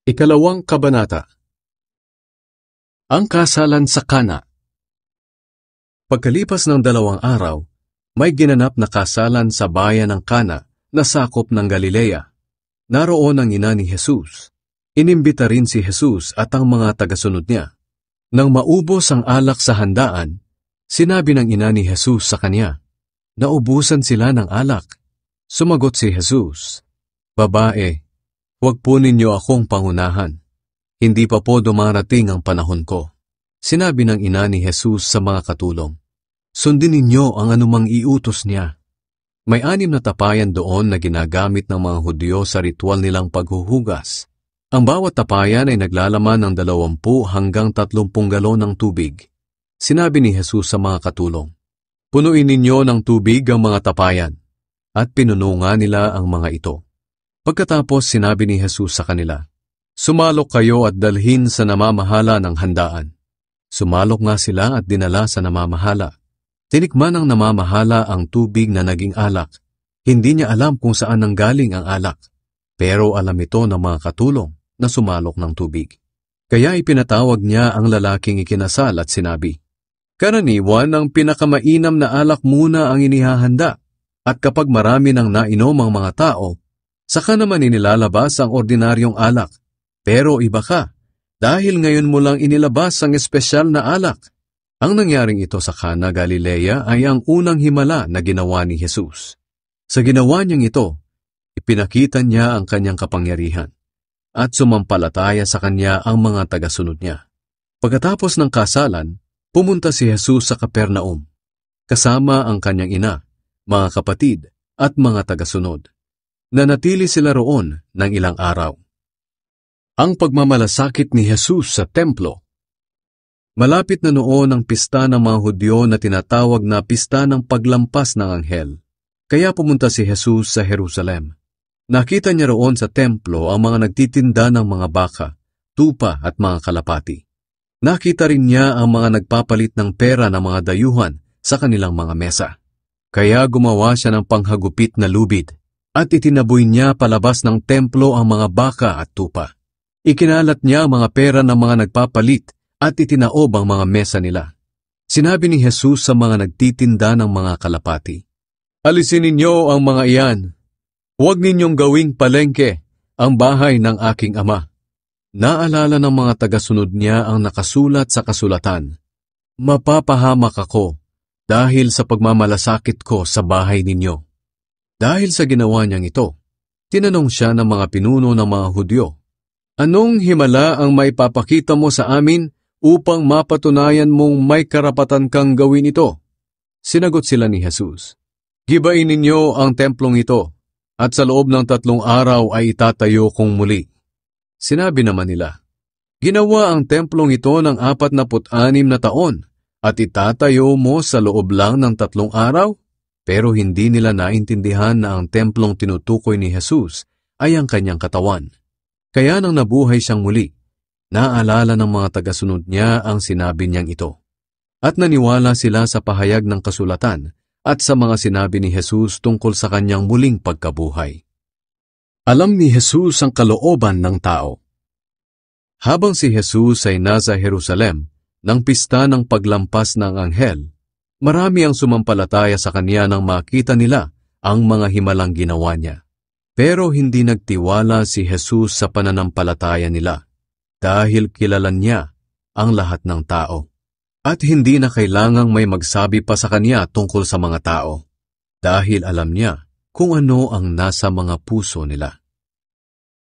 Ikalawang kabanata. Ang kasalan sa Kana. Pagkalipas ng 2 araw, may ginanap na kasalan sa bayan ng Kana na sakop ng Galilea. Naroon ang ina ni Jesus. Inimbita rin si Jesus at ang mga tagasunod niya. Nang maubos ang alak sa handaan, sinabi ng ina ni Jesus sa kanya, "Naubusan sila ng alak." Sumagot si Jesus, "Babae, huwag po ninyo akong pangunahan. Hindi pa po dumarating ang panahon ko." Sinabi ng ina ni Jesus sa mga katulong, "Sundin ninyo ang anumang iutos niya." May 6 na tapayan doon na ginagamit ng mga Hudyo sa ritual nilang paghuhugas. Ang bawat tapayan ay naglalaman ng 20 hanggang 30 galon ng tubig. Sinabi ni Jesus sa mga katulong, "Punuin ninyo ng tubig ang mga tapayan." At pinuno nga nila ang mga ito. Pagkatapos sinabi ni Jesus sa kanila, "Sumalok kayo at dalhin sa namamahala ng handaan." Sumalok nga sila at dinala sa namamahala. Tinikman ng namamahala ang tubig na naging alak. Hindi niya alam kung saan nanggaling ang alak, pero alam ito ng mga katulong na sumalok ng tubig. Kaya ipinatawag niya ang lalaking ikinasal at sinabi, "Karaniwan ang pinakamainam na alak muna ang inihahanda, at kapag marami nang nainom ang mga tao, saka naman inilalabas ang ordinaryong alak. Pero iba ka, dahil ngayon mo lang inilabas ang espesyal na alak." Ang nangyaring ito sa Kana, Galilea ay ang unang himala na ginawa ni Jesus. Sa ginawa niyang ito, ipinakita niya ang kanyang kapangyarihan at sumampalataya sa kanya ang mga tagasunod niya. Pagkatapos ng kasalan, pumunta si Jesus sa Capernaum, kasama ang kanyang ina, mga kapatid at mga tagasunod. Nanatili sila roon ng ilang araw. Ang pagmamalasakit ni Jesus sa templo. Malapit na noon ang pista ng mga Hudyo na tinatawag na pista ng paglampas ng anghel. Kaya pumunta si Jesus sa Jerusalem. Nakita niya roon sa templo ang mga nagtitinda ng mga baka, tupa at mga kalapati. Nakita rin niya ang mga nagpapalit ng pera ng mga dayuhan sa kanilang mga mesa. Kaya gumawa siya ng panghagupit na lubid at itinaboy niya palabas ng templo ang mga baka at tupa. Ikinalat niya ang mga pera ng mga nagpapalit at itinaob ang mga mesa nila. Sinabi ni Jesus sa mga nagtitinda ng mga kalapati, "Alisin ninyo ang mga iyan. Huwag ninyong gawing palengke ang bahay ng aking ama." Naalala ng mga tagasunod niya ang nakasulat sa kasulatan, "Mapapahamak ako dahil sa pagmamalasakit ko sa bahay ninyo." Dahil sa ginawa niyang ito, tinanong siya ng mga pinuno ng mga Hudyo, "Anong himala ang maipapakita mo sa amin upang mapatunayan mong may karapatan kang gawin ito?" Sinagot sila ni Jesus, "Gibain ninyo ang templong ito, at sa loob ng 3 araw ay itatayo kong muli." Sinabi naman nila, "Ginawa ang templong ito ng 46 na taon, at itatayo mo sa loob lang ng 3 araw? Pero hindi nila naintindihan na ang templong tinutukoy ni Jesus ay ang kanyang katawan. Kaya nang nabuhay siyang muli, naalala ng mga tagasunod niya ang sinabi niyang ito. At naniwala sila sa pahayag ng kasulatan at sa mga sinabi ni Jesus tungkol sa kanyang muling pagkabuhay. Alam ni Jesus ang kalooban ng tao. Habang si Jesus ay nasa Jerusalem, nang pista ng paglampas ng anghel, marami ang sumampalataya sa kanya nang makita nila ang mga himalang ginawa niya. Pero hindi nagtiwala si Jesus sa pananampalataya nila dahil kilala niya ang lahat ng tao. At hindi na kailangang may magsabi pa sa kanya tungkol sa mga tao dahil alam niya kung ano ang nasa mga puso nila.